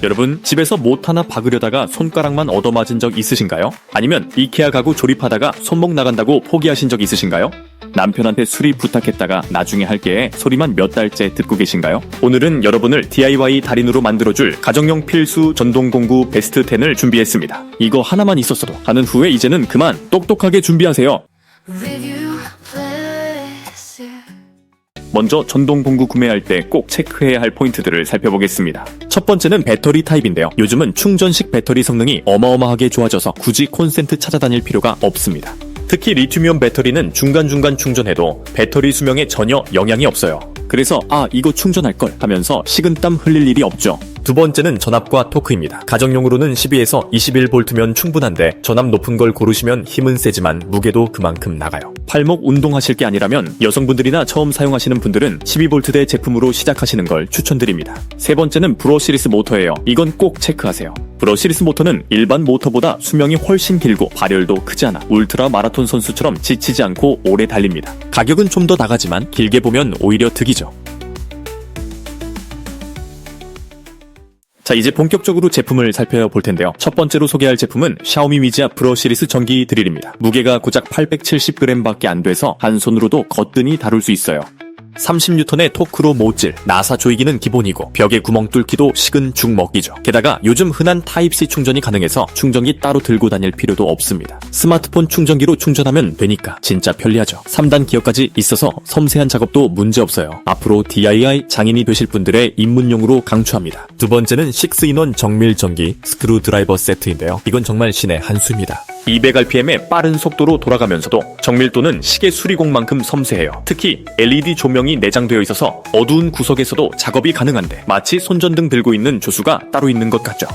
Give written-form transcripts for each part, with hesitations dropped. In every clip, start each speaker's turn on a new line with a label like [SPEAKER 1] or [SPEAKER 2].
[SPEAKER 1] 여러분, 집에서 못 하나 박으려다가 손가락만 얻어맞은 적 있으신가요? 아니면 이케아 가구 조립하다가 손목 나간다고 포기하신 적 있으신가요? 남편한테 수리 부탁했다가 나중에 할게 소리만 몇 달째 듣고 계신가요? 오늘은 여러분을 DIY 달인으로 만들어줄 가정용 필수 전동공구 베스트 10을 준비했습니다. 이거 하나만 있었어도 하는 후에 이제는 그만 똑똑하게 준비하세요. 먼저 전동공구 구매할 때 꼭 체크해야 할 포인트들을 살펴보겠습니다. 첫 번째는 배터리 타입인데요. 요즘은 충전식 배터리 성능이 어마어마하게 좋아져서 굳이 콘센트 찾아다닐 필요가 없습니다. 특히 리튬이온 배터리는 중간중간 충전해도 배터리 수명에 전혀 영향이 없어요. 그래서 이거 충전할걸 하면서 식은땀 흘릴 일이 없죠. 두 번째는 전압과 토크입니다. 가정용으로는 12에서 21V면 충분한데 전압 높은 걸 고르시면 힘은 세지만 무게도 그만큼 나가요. 팔목 운동하실 게 아니라면 여성분들이나 처음 사용하시는 분들은 12V대 제품으로 시작하시는 걸 추천드립니다. 세 번째는 브러시리스 모터예요. 이건 꼭 체크하세요. 브러시리스 모터는 일반 모터보다 수명이 훨씬 길고 발열도 크지 않아 울트라 마라톤 선수처럼 지치지 않고 오래 달립니다. 가격은 좀 더 나가지만 길게 보면 오히려 득이죠. 자, 이제 본격적으로 제품을 살펴볼 텐데요. 첫 번째로 소개할 제품은 샤오미 미지아 브러시리스 전기 드릴입니다. 무게가 고작 870g 밖에 안 돼서 한 손으로도 거뜬히 다룰 수 있어요. 30N의 토크로 못질, 나사 조이기는 기본이고 벽에 구멍 뚫기도 식은 죽 먹기죠. 게다가 요즘 흔한 타입C 충전이 가능해서 충전기 따로 들고 다닐 필요도 없습니다. 스마트폰 충전기로 충전하면 되니까 진짜 편리하죠. 3단 기어까지 있어서 섬세한 작업도 문제없어요. 앞으로 DIY 장인이 되실 분들의 입문용으로 강추합니다. 두 번째는 6인원 정밀 전기 스크루 드라이버 세트인데요. 이건 정말 신의 한 수입니다. 200rpm의 빠른 속도로 돌아가면서도 정밀도는 시계 수리공만큼 섬세해요. 특히 LED 조명이 내장되어 있어서 어두운 구석에서도 작업이 가능한데 마치 손전등 들고 있는 조수가 따로 있는 것 같죠.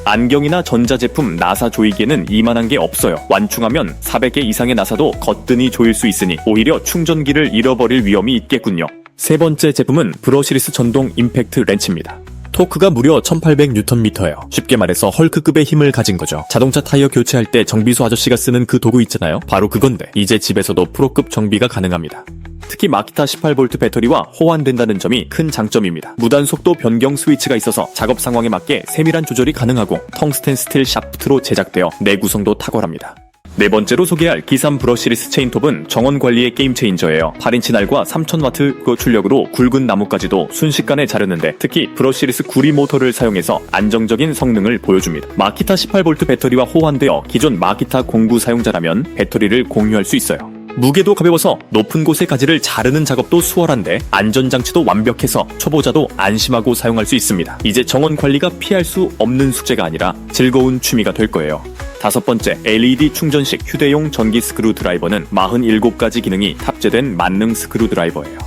[SPEAKER 1] 안경이나 전자제품 나사 조이기에는 이만한 게 없어요. 완충하면 400개 이상의 나사도 거뜬히 조일 수 있으니 오히려 충전기를 잃어버릴 위험이 있겠군요. 세 번째 제품은 브러시리스 전동 임팩트 렌치입니다. 토크가 무려 1800Nm예요. 쉽게 말해서 헐크급의 힘을 가진 거죠. 자동차 타이어 교체할 때 정비소 아저씨가 쓰는 그 도구 있잖아요. 바로 그건데 이제 집에서도 프로급 정비가 가능합니다. 특히 마키타 18V 배터리와 호환된다는 점이 큰 장점입니다. 무단 속도 변경 스위치가 있어서 작업 상황에 맞게 세밀한 조절이 가능하고 텅스텐 스틸 샤프트로 제작되어 내구성도 탁월합니다. 네 번째로 소개할 기산 브러시리스 체인톱은 정원 관리의 게임 체인저예요. 8인치 날과 3000W 출력으로 굵은 나무까지도 순식간에 자르는데 특히 브러시리스 구리 모터를 사용해서 안정적인 성능을 보여줍니다. 마키타 18V 배터리와 호환되어 기존 마키타 공구 사용자라면 배터리를 공유할 수 있어요. 무게도 가벼워서 높은 곳의 가지를 자르는 작업도 수월한데 안전장치도 완벽해서 초보자도 안심하고 사용할 수 있습니다. 이제 정원 관리가 피할 수 없는 숙제가 아니라 즐거운 취미가 될 거예요. 다섯 번째, LED 충전식 휴대용 전기 스크루 드라이버는 47가지 기능이 탑재된 만능 스크루 드라이버예요.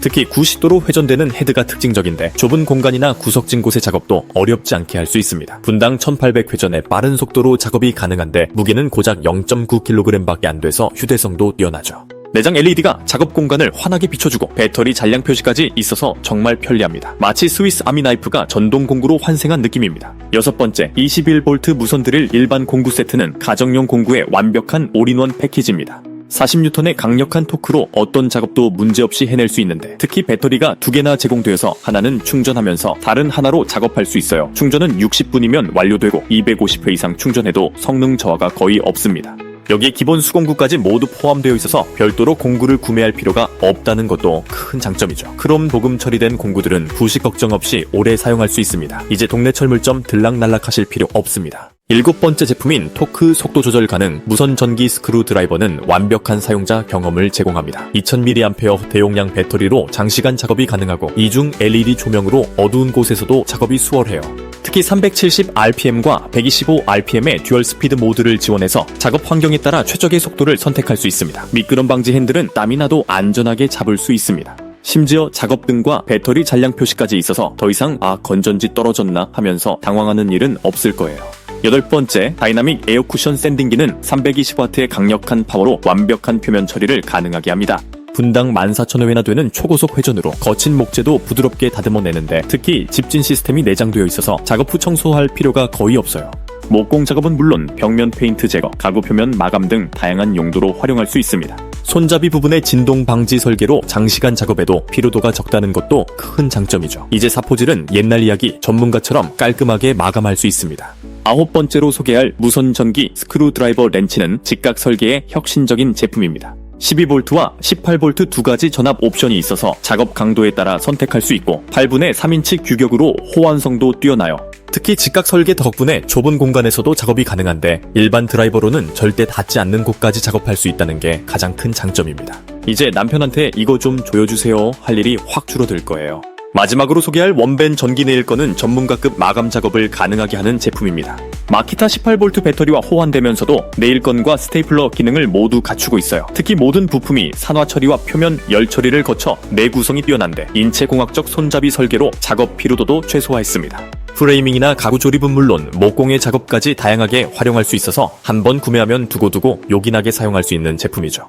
[SPEAKER 1] 특히 90도로 회전되는 헤드가 특징적인데 좁은 공간이나 구석진 곳의 작업도 어렵지 않게 할 수 있습니다. 분당 1800회전의 빠른 속도로 작업이 가능한데 무게는 고작 0.9kg밖에 안 돼서 휴대성도 뛰어나죠. 내장 LED가 작업 공간을 환하게 비춰주고 배터리 잔량 표시까지 있어서 정말 편리합니다. 마치 스위스 아미 나이프가 전동 공구로 환생한 느낌입니다. 여섯 번째, 21V 무선 드릴 일반 공구 세트는 가정용 공구의 완벽한 올인원 패키지입니다. 40N의 강력한 토크로 어떤 작업도 문제없이 해낼 수 있는데 특히 배터리가 2개나 제공되어서 하나는 충전하면서 다른 하나로 작업할 수 있어요. 충전은 60분이면 완료되고 250회 이상 충전해도 성능 저하가 거의 없습니다. 여기에 기본 수공구까지 모두 포함되어 있어서 별도로 공구를 구매할 필요가 없다는 것도 큰 장점이죠. 크롬 도금 처리된 공구들은 부식 걱정 없이 오래 사용할 수 있습니다. 이제 동네 철물점 들락날락 하실 필요 없습니다. 일곱 번째 제품인 토크 속도 조절 가능 무선 전기 스크루 드라이버는 완벽한 사용자 경험을 제공합니다. 2000mAh 대용량 배터리로 장시간 작업이 가능하고 이중 LED 조명으로 어두운 곳에서도 작업이 수월해요. 특히 370rpm과 125rpm의 듀얼 스피드 모드를 지원해서 작업 환경에 따라 최적의 속도를 선택할 수 있습니다. 미끄럼 방지 핸들은 땀이 나도 안전하게 잡을 수 있습니다. 심지어 작업등과 배터리 잔량 표시까지 있어서 더 이상 건전지 떨어졌나 하면서 당황하는 일은 없을 거예요. 여덟 번째, 다이나믹 에어 쿠션 샌딩기는 320W의 강력한 파워로 완벽한 표면 처리를 가능하게 합니다. 분당 14,000회나 되는 초고속 회전으로 거친 목재도 부드럽게 다듬어내는데 특히 집진 시스템이 내장되어 있어서 작업 후 청소할 필요가 거의 없어요. 목공 작업은 물론 벽면 페인트 제거, 가구 표면 마감 등 다양한 용도로 활용할 수 있습니다. 손잡이 부분의 진동 방지 설계로 장시간 작업에도 피로도가 적다는 것도 큰 장점이죠. 이제 사포질은 옛날 이야기 전문가처럼 깔끔하게 마감할 수 있습니다. 9번째로 소개할 무선 전기 스크루 드라이버 렌치는 직각 설계의 혁신적인 제품입니다. 12V와 18V 두 가지 전압 옵션이 있어서 작업 강도에 따라 선택할 수 있고 8분의 3인치 규격으로 호환성도 뛰어나요. 특히 직각 설계 덕분에 좁은 공간에서도 작업이 가능한데 일반 드라이버로는 절대 닿지 않는 곳까지 작업할 수 있다는 게 가장 큰 장점입니다. 이제 남편한테 이거 좀 조여주세요 할 일이 확 줄어들 거예요. 마지막으로 소개할 원벤 전기 네일건은 전문가급 마감 작업을 가능하게 하는 제품입니다. 마키타 18V 배터리와 호환되면서도 네일건과 스테이플러 기능을 모두 갖추고 있어요. 특히 모든 부품이 산화 처리와 표면 열 처리를 거쳐 내구성이 뛰어난데 인체공학적 손잡이 설계로 작업 피로도도 최소화했습니다. 프레이밍이나 가구 조립은 물론 목공의 작업까지 다양하게 활용할 수 있어서 한 번 구매하면 두고두고 요긴하게 사용할 수 있는 제품이죠.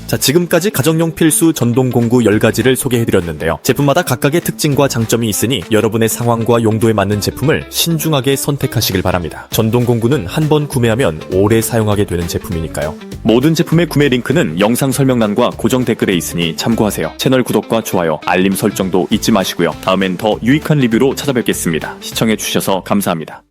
[SPEAKER 1] 자, 지금까지 가정용 필수 전동 공구 10가지를 소개해드렸는데요. 제품마다 각각의 특징과 장점이 있으니 여러분의 상황과 용도에 맞는 제품을 신중하게 선택하시길 바랍니다. 전동 공구는 한 번 구매하면 오래 사용하게 되는 제품이니까요. 모든 제품의 구매 링크는 영상 설명란과 고정 댓글에 있으니 참고하세요. 채널 구독과 좋아요, 알림 설정도 잊지 마시고요. 다음엔 더 유익한 리뷰로 찾아뵙겠습니다. 시청해주셔서 감사합니다.